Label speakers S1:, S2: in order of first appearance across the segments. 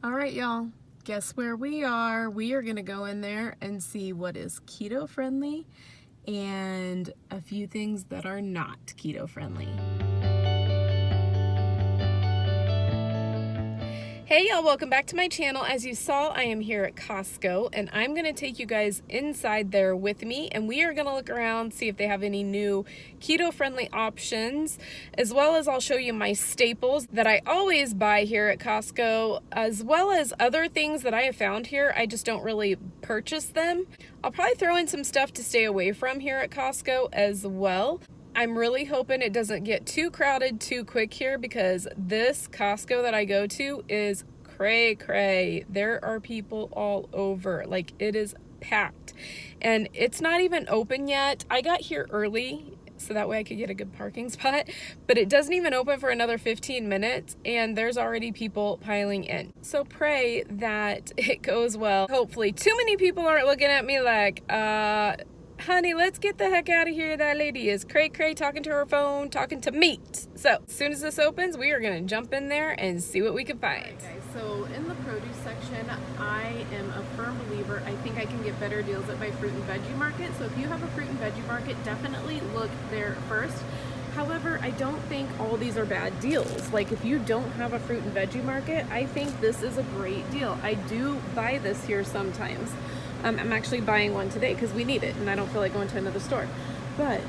S1: All right, y'all, guess where we are? We are gonna go in there and see what is keto friendly and a few things that are not keto friendly. Hey y'all, welcome back to my channel. As you saw, I am here at Costco and I'm gonna take you guys inside there with me and we are gonna look around, see if they have any new keto friendly options, as well as I'll show you my staples that I always buy here at Costco, as well as other things that I have found here. I just don't really purchase them. I'll probably throw in some stuff to stay away from here at Costco as well. I'm really hoping it doesn't get too crowded too quick here, because this Costco that I go to is cray. There are people all over. Like, it is packed and it's not even open yet. I got here early so that way I could get a good parking spot, but it doesn't even open for another 15 minutes and there's already people piling in. So pray that it goes well. Hopefully too many people aren't looking at me like, honey, let's get the heck out of here. That lady is cray talking to her phone, talking to meat. So as soon as this opens, we are gonna jump in there and see what we can find. Right, guys, so in the produce section, I am a firm believer. I think I can get better deals at my fruit and veggie market. So if you have a fruit and veggie market, definitely look there first. However, I don't think all these are bad deals. Like, if you don't have a fruit and veggie market, I think this is a great deal. I do buy this here sometimes. I'm actually buying one today because we need it and I don't feel like going to another store. But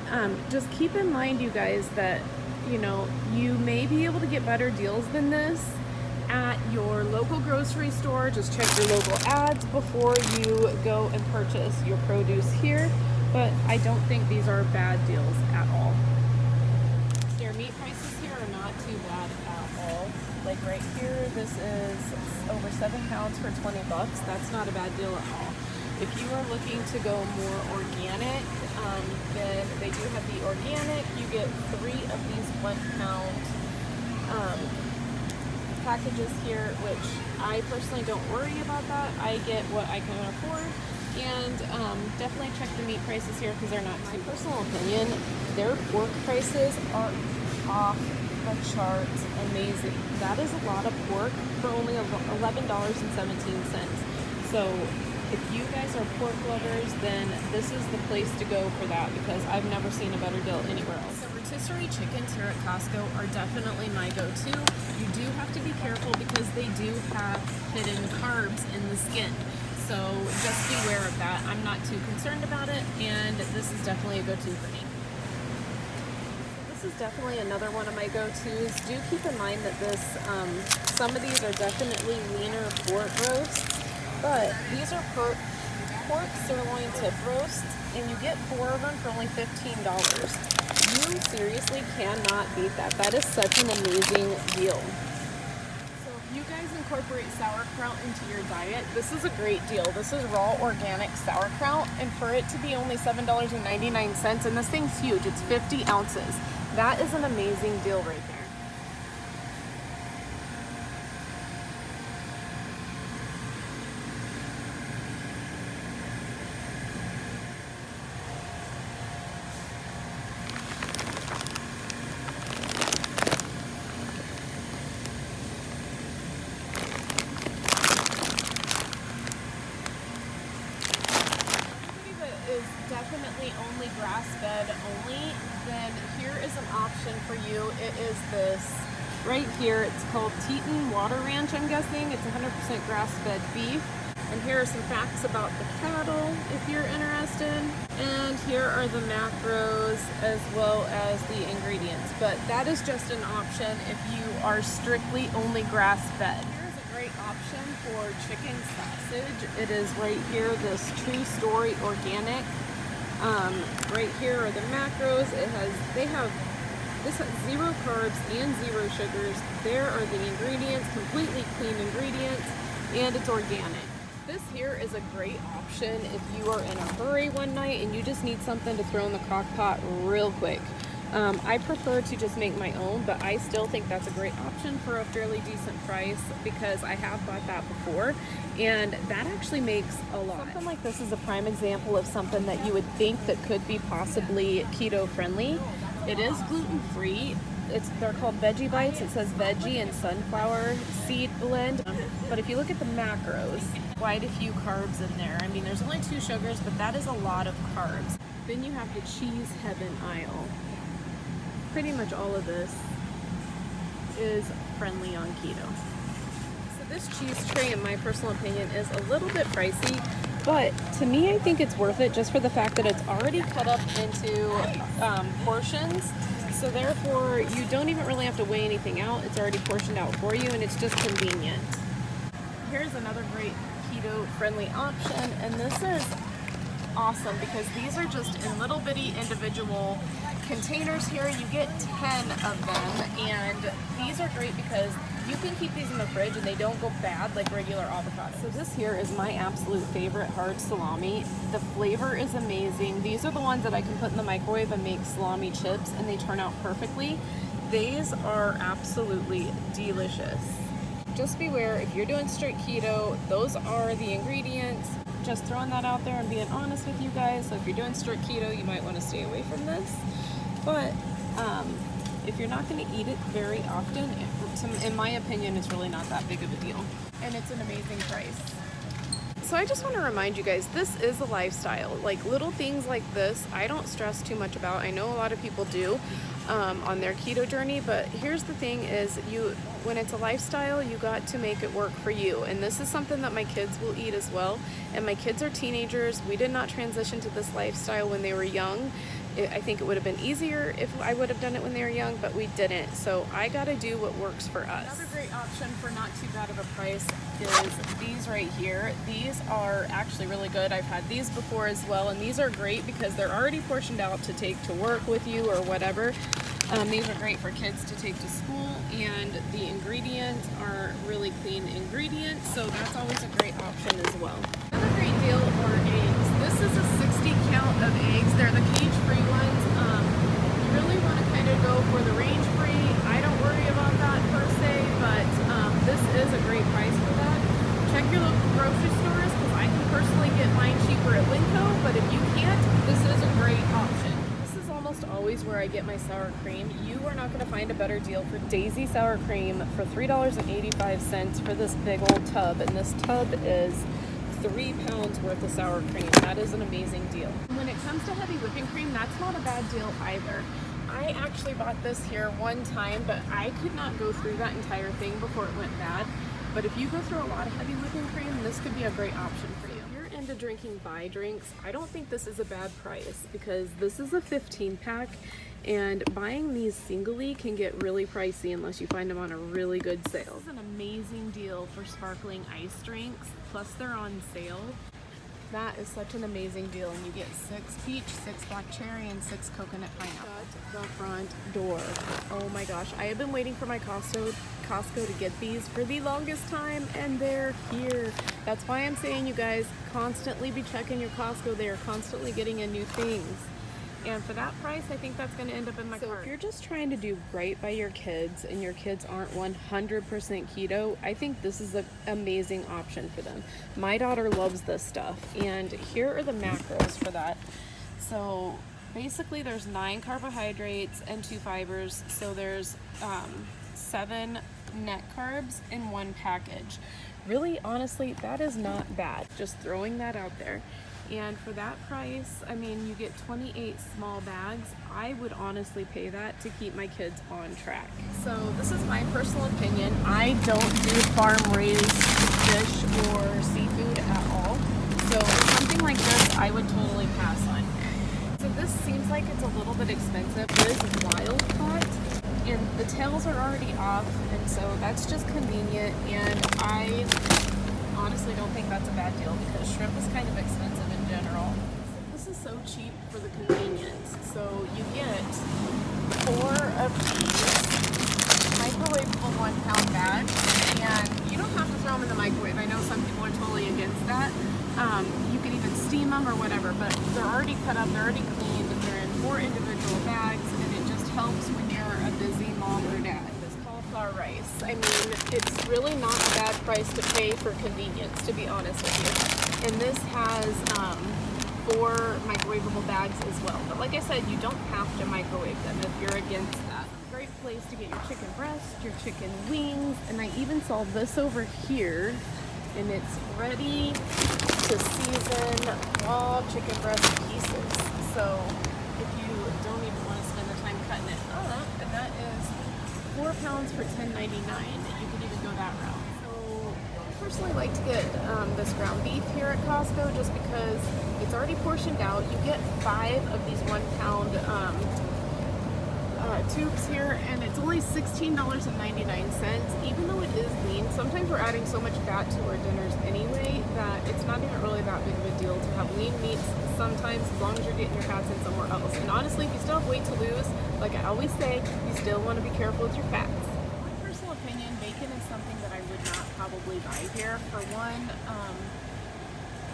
S1: just keep in mind, you guys, that you know, you may be able to get better deals than this at your local grocery store. Just check your local ads before you go and purchase your produce here. But I don't think these are bad deals at all. Their meat prices here are not too bad at all. Like right here, this is over 7 pounds for 20 bucks. That's not a bad deal at all. If you are looking to go more organic, then they do have the organic. You get 3 of these 1 pound packages here, which I personally don't worry about that. I get what I can afford, and definitely check the meat prices here because they're not too. My personal opinion, their pork prices are off the charts amazing. That is a lot of pork for only $11.17. So if you guys are pork lovers, then this is the place to go for that, because I've never seen a better deal anywhere else. So rotisserie chickens here at Costco are definitely my go-to. You do have to be careful because they do have hidden carbs in the skin. So just beware of that. I'm not too concerned about it, and this is definitely a go-to for me. This is definitely another one of my go-tos. Do keep in mind that this, some of these are definitely leaner pork roasts. But these are pork sirloin tip roasts, and you get 4 of them for only $15. You seriously cannot beat that. That is such an amazing deal. So if you guys incorporate sauerkraut into your diet, this is a great deal. This is raw organic sauerkraut, and for it to be only $7.99, and this thing's huge, it's 50 ounces. That is an amazing deal right there. Is definitely only grass-fed only, then here is an option for you. It is this right here. It's called Teton Water Ranch, I'm guessing. It's 100% grass-fed beef. And here are some facts about the cattle if you're interested. And here are the macros as well as the ingredients. But that is just an option if you are strictly only grass-fed. Option for chicken sausage. It is right here, this True Story organic. Right here are the macros. This has 0 carbs and 0 sugars. There are the ingredients, completely clean ingredients, and it's organic. This here is a great option if you are in a hurry one night and you just need something to throw in the crock pot real quick. I prefer to just make my own, but I still think that's a great option for a fairly decent price, because I have bought that before and that actually makes a lot. Something like this is a prime example of something that you would think that could be possibly keto friendly. It is gluten free. they're called Veggie Bites. It says veggie and sunflower seed blend. But if you look at the macros, quite a few carbs in there. I mean, there's only 2 sugars, but that is a lot of carbs. Then you have the cheese heaven aisle. Pretty much all of this is friendly on keto. So this cheese tray, in my personal opinion, is a little bit pricey, but to me, I think it's worth it just for the fact that it's already cut up into portions. So therefore, you don't even really have to weigh anything out. It's already portioned out for you, and it's just convenient. Here's another great keto-friendly option, and this is awesome because these are just in little bitty individual containers here. You get 10 of them, and these are great because you can keep these in the fridge and they don't go bad like regular avocado. So this here is my absolute favorite hard salami. The flavor is amazing. These are the ones that I can put in the microwave and make salami chips, and they turn out perfectly. These are absolutely delicious. Just beware, if you're doing strict keto, those are the ingredients. Just throwing that out there and being honest with you guys. So if you're doing strict keto, you might want to stay away from this. But if you're not going to eat it very often, in my opinion, it's really not that big of a deal. And it's an amazing price. So I just want to remind you guys, this is a lifestyle. Like little things like this, I don't stress too much about. I know a lot of people do on their keto journey, but here's the thing is when it's a lifestyle, you got to make it work for you. And this is something that my kids will eat as well. And my kids are teenagers. We did not transition to this lifestyle when they were young. I think it would have been easier if I would have done it when they were young, but we didn't. So I got to do what works for us. Another great option for not too bad of a price is these right here. These are actually really good. I've had these before as well, and these are great because they're already portioned out to take to work with you or whatever. These are great for kids to take to school, and the ingredients are really clean ingredients, so that's always a great option as well. Another great deal are eggs. This is a 60 count of eggs. They're the cage-free ones. You really want to kind of go for the range-free. I don't worry about that per se, but this is a great price for that. Check your local grocery stores because I can personally get mine cheaper at Winco, but if you can't, this is a great option. This is almost always where I get my sour cream. You are not going to find a better deal for Daisy sour cream for $3.85 for this big old tub, and this tub is 3 pounds worth of sour cream. That is an amazing deal. When it comes to heavy whipping cream, that's not a bad deal either. I actually bought this here one time, but I could not go through that entire thing before it went bad. But if you go through a lot of heavy whipping cream, this could be a great option for you. If you're into drinking buy drinks, I don't think this is a bad price because this is a 15 pack. And buying these singly can get really pricey unless you find them on a really good sale. This is an amazing deal for sparkling ice drinks, plus they're on sale. That is such an amazing deal, and you get 6 peach, 6 black cherry, and 6 coconut pineapple. Shut the front door. Oh my gosh, I have been waiting for my Costco to get these for the longest time, and they're here. That's why I'm saying, you guys, constantly be checking your Costco. They are constantly getting in new things. And for that price, I think that's going to end up in my cart. So if you're just trying to do right by your kids and your kids aren't 100% keto, I think this is an amazing option for them. My daughter loves this stuff, and here are the macros for that. So basically there's 9 carbohydrates and 2 fibers, so there's 7 net carbs in 1 package. Really, honestly, that is not bad. Just throwing that out there. And for that price, I mean, you get 28 small bags. I would honestly pay that to keep my kids on track. So this is my personal opinion. I don't do farm-raised fish or seafood at all. So something like this, I would totally pass on. So this seems like it's a little bit expensive. It is wild caught, and the tails are already off, and so that's just convenient. And I honestly don't think that's a bad deal because shrimp is kind of expensive in general. This is so cheap for the convenience. So you get 4 of these microwavable 1-pound bags, and you don't have to throw them in the microwave. I know some people are totally against that. You can even steam them or whatever, but they're already cut up, they're already cleaned, they're in 4 individual bags, and it just helps when you're a busy mom or dad. Cauliflower rice. I mean, it's really not a bad price to pay for convenience, to be honest with you. And this has 4 microwavable bags as well. But like I said, you don't have to microwave them if you're against that. Great place to get your chicken breast, your chicken wings, and I even saw this over here, and it's ready to season raw chicken breast pieces. So if you don't even want to spend the time cutting it up, and that is 4 pounds for $10.99. You could even go that route. So I personally like to get this ground beef here at Costco just because it's already portioned out. You get 5 of these 1 pound tubes here, and it's only $16.99. Even though it is lean, sometimes we're adding so much fat to our dinners anyway that it's not even really that big of a deal to have lean meats sometimes, as long as you're getting your fats in somewhere else. And honestly, if you still have weight to lose, like I always say, you still want to be careful with your fats. My personal opinion, bacon is something that I would not probably buy here. For one,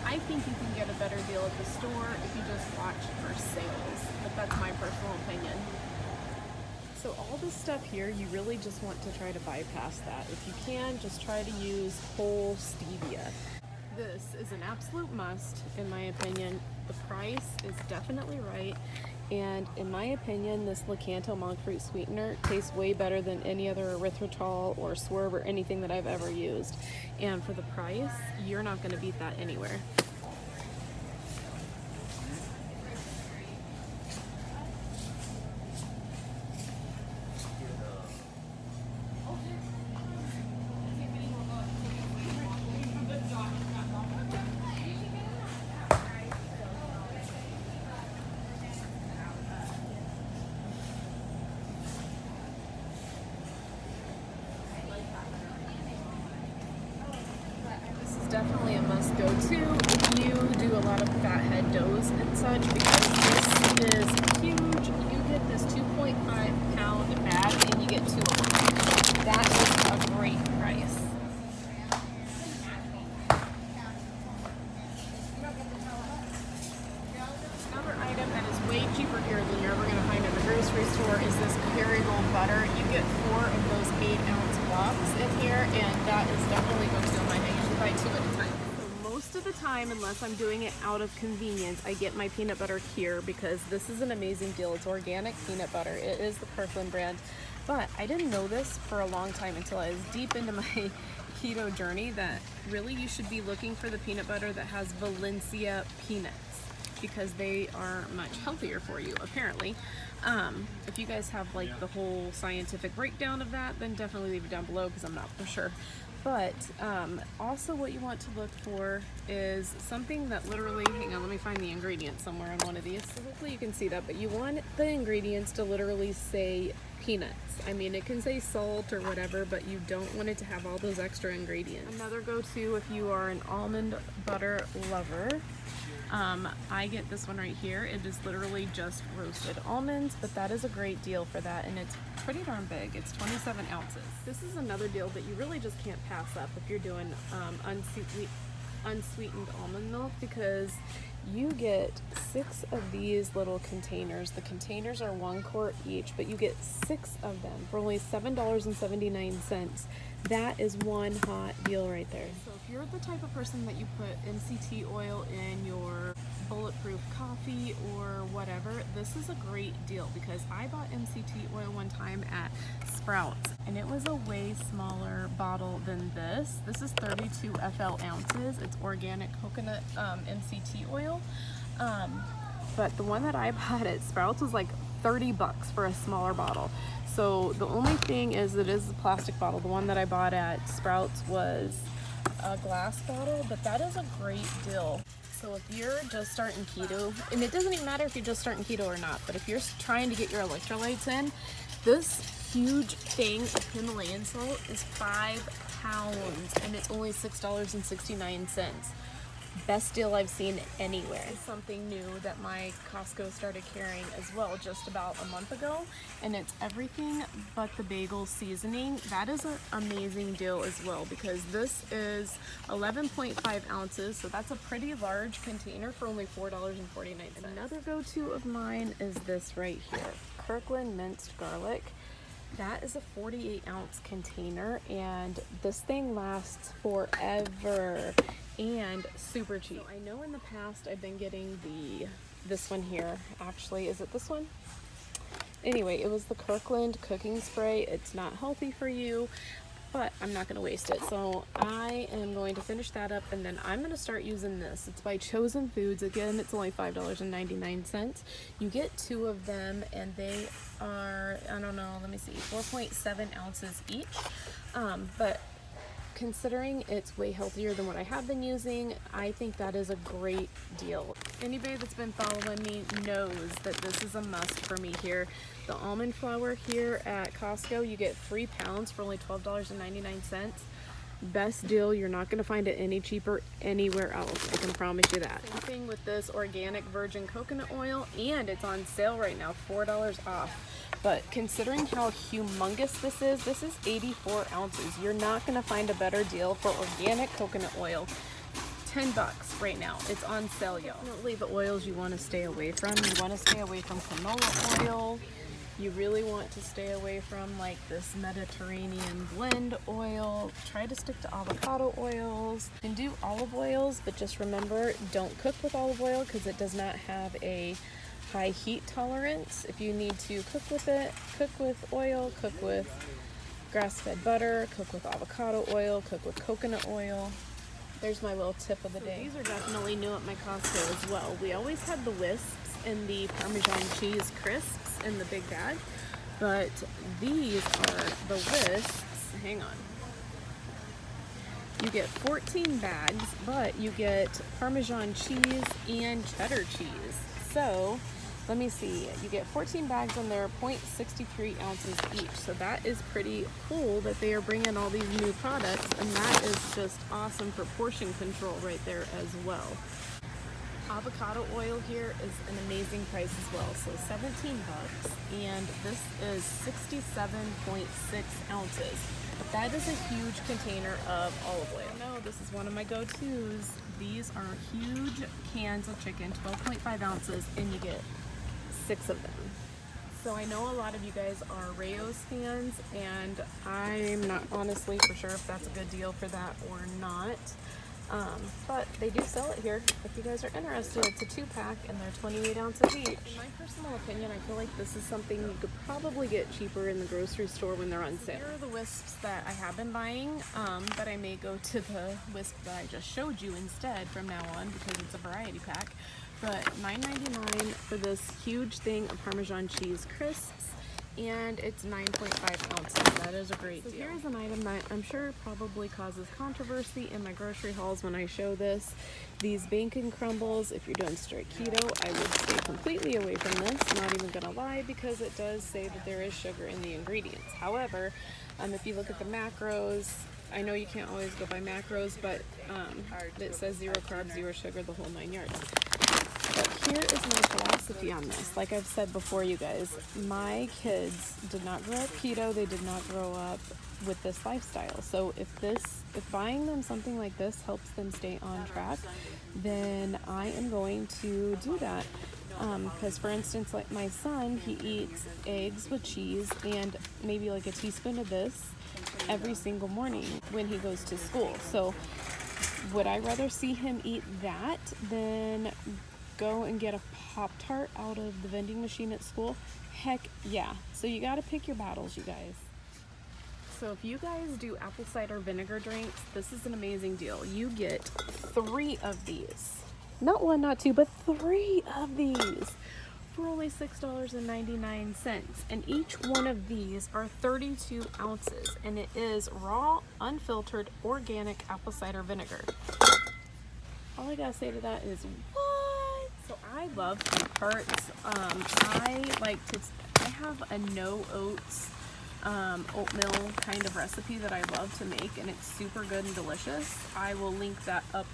S1: I think you can get a better deal at the store if you just watch for sales, but that's my personal opinion. So all this stuff here, you really just want to try to bypass that. If you can, just try to use whole stevia. This is an absolute must, in my opinion. The price is definitely right. And in my opinion, this Lakanto monk fruit sweetener tastes way better than any other erythritol or swerve or anything that I've ever used. And for the price, you're not going to beat that anywhere. Definitely a must go to if you do a lot of fathead doughs and such, because this is huge. You get this 2.5 pound bag and you get 2 of them. That is a great price. Another item that is way cheaper here than you're ever going to find in the grocery store is this Kerrygold butter. You get 4 of those 8-ounce blocks in here, and that is definitely go to mine. I usually buy 2 at a time. So most of the time, unless I'm doing it out of convenience, I get my peanut butter here because this is an amazing deal. It's organic peanut butter. It is the Kirkland brand. But I didn't know this for a long time until I was deep into my keto journey, that really you should be looking for the peanut butter that has Valencia peanuts, because they are much healthier for you, apparently. If you guys have like the whole scientific breakdown of that, then definitely leave it down below because I'm not for sure. But also what you want to look for is something that literally, hang on, let me find the ingredients somewhere on one of these. So hopefully you can see that, but you want the ingredients to literally say peanuts. I mean, it can say salt or whatever, but you don't want it to have all those extra ingredients. Another go-to if you are an almond butter lover, I get this one right here. It is literally just roasted almonds, but that is a great deal for that, and it's pretty darn big. It's 27 ounces. This is another deal that you really just can't pass up if you're doing unsweetened almond milk, because you get 6 of these little containers. The containers are 1 quart each, but you get 6 of them for only $7.79. That is one hot deal right there. So if you're the type of person that you put MCT oil in your bulletproof coffee or whatever, this is a great deal, because I bought MCT oil one time at Sprouts, and it was a way smaller bottle than this. This is 32 FL ounces. It's organic coconut MCT oil. But the one that I bought at Sprouts was like 30 bucks for a smaller bottle. So the only thing is, it is a plastic bottle. The one that I bought at Sprouts was a glass bottle, but that is a great deal. So if you're just starting keto, and it doesn't even matter if you're just starting keto or not, but if you're trying to get your electrolytes in, this huge thing of Himalayan salt is 5 pounds, and it's only $6.69. Best deal I've seen anywhere. It's something new that my Costco started carrying as well just about a month ago, and it's everything but the bagel seasoning. That is an amazing deal as well, because this is 11.5 ounces, so that's a pretty large container for only $4.49. Another go-to of mine is this right here, Kirkland minced garlic. That is a 48-ounce container, and this thing lasts forever and super cheap. So I know in the past I've been getting this one here. Actually, is it this one? Anyway, it was the Kirkland cooking spray. It's not healthy for you, but I'm not going to waste it. So I am going to finish that up, and then I'm going to start using this. It's by Chosen Foods. Again, it's only $5.99. You get 2 of them, and they are, I don't know, let me see, 4.7 ounces each. But considering it's way healthier than what I have been using, I think that is a great deal. Anybody that's been following me knows that this is a must for me here. The almond flour here at Costco, you get 3 pounds for only $12.99. Best deal. You're not going to find it any cheaper anywhere else. I can promise you that. Same thing with this organic virgin coconut oil, and it's on sale right now, $4 off. But considering how humongous this is 84 ounces. You're not going to find a better deal for organic coconut oil. $10 right now. It's on sale, y'all. Definitely the oils you want to stay away from. You want to stay away from canola oil. You really want to stay away from like this Mediterranean blend oil. Try to stick to avocado oils. You can do olive oils, but just remember, don't cook with olive oil because it does not have a high heat tolerance. If you need to cook with it, cook with oil, cook with grass-fed butter, cook with avocado oil, cook with coconut oil. There's my little tip of the day. These are definitely new at my Costco as well. We always had the wisps and the Parmesan cheese crisps in the big bag, but these are the wisps. Hang on. You get 14 bags, but you get Parmesan cheese and cheddar cheese. So let me see, you get 14 bags and they're 0.63 ounces each. So that is pretty cool that they are bringing all these new products, and that is just awesome for portion control right there as well. Avocado oil here is an amazing price as well. So $17, and this is 67.6 ounces. That is a huge container of olive oil. No, this is one of my go-tos. These are huge cans of chicken, 12.5 ounces, and you get 6 of them. So I know a lot of you guys are Rao's fans, and I'm not honestly for sure if that's a good deal for that or not. But they do sell it here if you guys are interested. It's a 2-pack and they're 28 ounces each. In my personal opinion, I feel like this is something you could probably get cheaper in the grocery store when they're on sale. Here are the wisps that I have been buying, but I may go to the wisp that I just showed you instead from now on because it's a variety pack. But $9.99 for this huge thing of Parmesan cheese crisps, and it's 9.5 ounces. That is a great deal. Here's an item that I'm sure probably causes controversy in my grocery hauls when I show this. These bacon crumbles, if you're doing straight keto, I would stay completely away from this. Not even gonna lie, because it does say that there is sugar in the ingredients. However, if you look at the macros, I know you can't always go by macros, but it says 0 carbs, 0 sugar, the whole 9 yards. But here is my philosophy on this. Like I've said before, you guys, my kids did not grow up keto. They did not grow up with this lifestyle. So if buying them something like this helps them stay on track, then I am going to do that. Because for instance, like my son, he eats eggs with cheese and maybe like a teaspoon of this every single morning when he goes to school. So would I rather see him eat that than go and get a Pop-Tart out of the vending machine at school? Heck yeah. So you got to pick your battles, you guys. So if you guys do apple cider vinegar drinks, this is an amazing deal. You get 3 of these. Not 1, not 2, but 3 of these for only $6.99. And each one of these are 32 ounces, and it is raw, unfiltered, organic apple cider vinegar. All I gotta say to that is, what? So I love hemp hearts. I have a no oats oatmeal kind of recipe that I love to make, and it's super good and delicious. I will link that up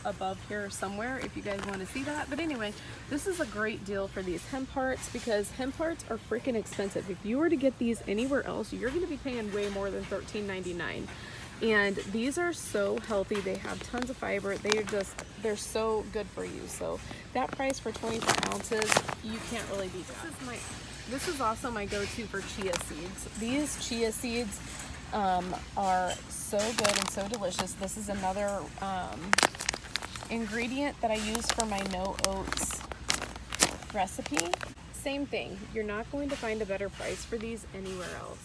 S1: above here somewhere if you guys want to see that. But anyway, this is a great deal for these hemp hearts because hemp hearts are freaking expensive. If you were to get these anywhere else, you're going to be paying way more than $13.99. And these are so healthy. They have tons of fiber. They're so good for you. So that price for 24 ounces, you can't really beat that. This is also my go-to for chia seeds. These chia seeds are so good and so delicious. This is another ingredient that I use for my no oats recipe. Same thing. You're not going to find a better price for these anywhere else.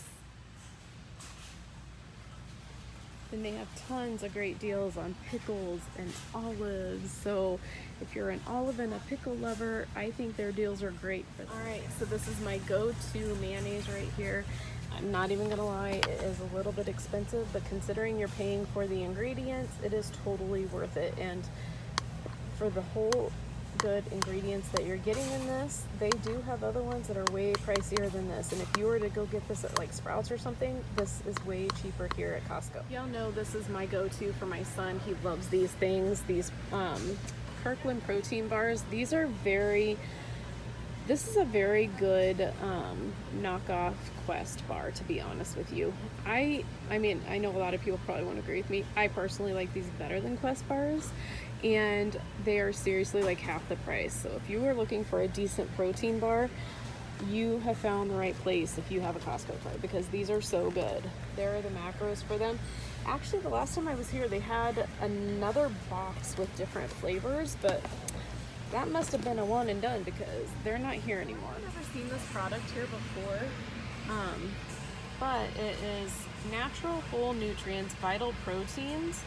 S1: And they have tons of great deals on pickles and olives. So if you're an olive and a pickle lover, I think their deals are great for them. All right, so this is my go-to mayonnaise right here. I'm not even gonna lie, it is a little bit expensive, but considering you're paying for the ingredients, it is totally worth it. And for the whole good ingredients that you're getting in this, they do have other ones that are way pricier than this. And if you were to go get this at like Sprouts or something, this is way cheaper here at Costco. Y'all know this is my go-to for my son. He loves these things, these Kirkland protein bars. This is a very good knockoff Quest bar, to be honest with you. I mean, I know a lot of people probably won't agree with me. I personally like these better than Quest bars, and they are seriously like half the price. So if you are looking for a decent protein bar, you have found the right place if you have a Costco card, because these are so good. There are the macros for them. Actually, the last time I was here, they had another box with different flavors, but that must have been a one and done because they're not here anymore. I've never seen this product here before, but it is natural whole nutrients, vital proteins.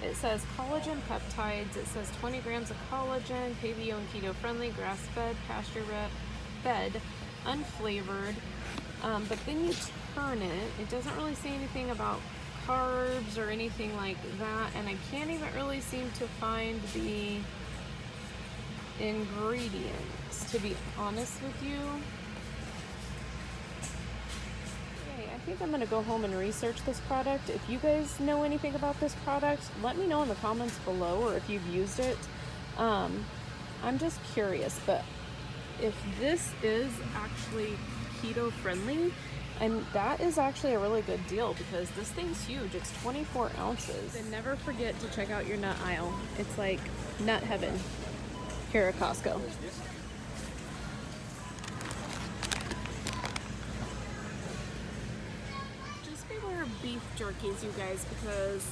S1: It says collagen peptides. It says 20 grams of collagen, paleo and keto friendly, grass-fed, pasture-fed, unflavored. But then you turn it. It doesn't really say anything about carbs or anything like that, and I can't even really seem to find the ingredients, to be honest with you. Okay, I think I'm gonna go home and research this product. If you guys know anything about this product, let me know in the comments below, or if you've used it. I'm just curious, but if this is actually keto friendly, and that is actually a really good deal because this thing's huge. It's 24 ounces. And never forget to check out your nut aisle. It's like nut heaven here at Costco. Just beware of beef jerkies, you guys, because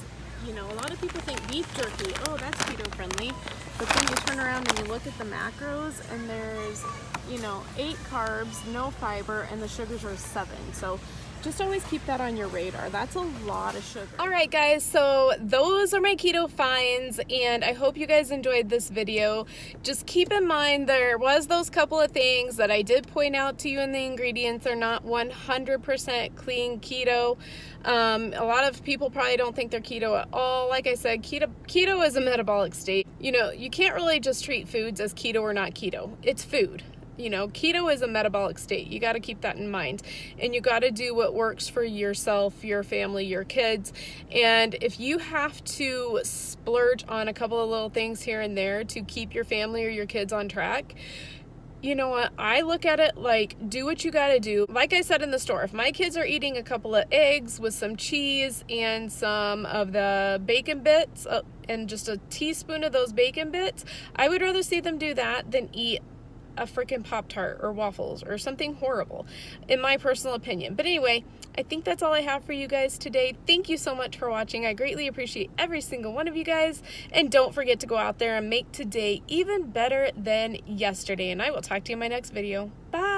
S1: you know, a lot of people think beef jerky, oh, that's keto friendly, but then you turn around and you look at the macros and there's, you know, 8 carbs, no fiber, and the sugars are 7. So just always keep that on your radar. That's a lot of sugar. All right, guys, so those are my keto finds, and I hope you guys enjoyed this video. Just keep in mind there was those couple of things that I did point out to you in the ingredients. They're not 100% clean keto. A lot of people probably don't think they're keto at all. Like I said, keto is a metabolic state. You know, you can't really just treat foods as keto or not keto. It's food. You know, keto is a metabolic state. You got to keep that in mind, and you got to do what works for yourself, your family, your kids. And if you have to splurge on a couple of little things here and there to keep your family or your kids on track, you know what? I look at it like, do what you got to do. Like I said in the store, if my kids are eating a couple of eggs with some cheese and some of the bacon bits and just a teaspoon of those bacon bits, I would rather see them do that than eat a freaking Pop-Tart or waffles or something horrible, in my personal opinion. But anyway, I think that's all I have for you guys today. Thank you so much for watching. I greatly appreciate every single one of you guys. And don't forget to go out there and make today even better than yesterday. And I will talk to you in my next video. Bye.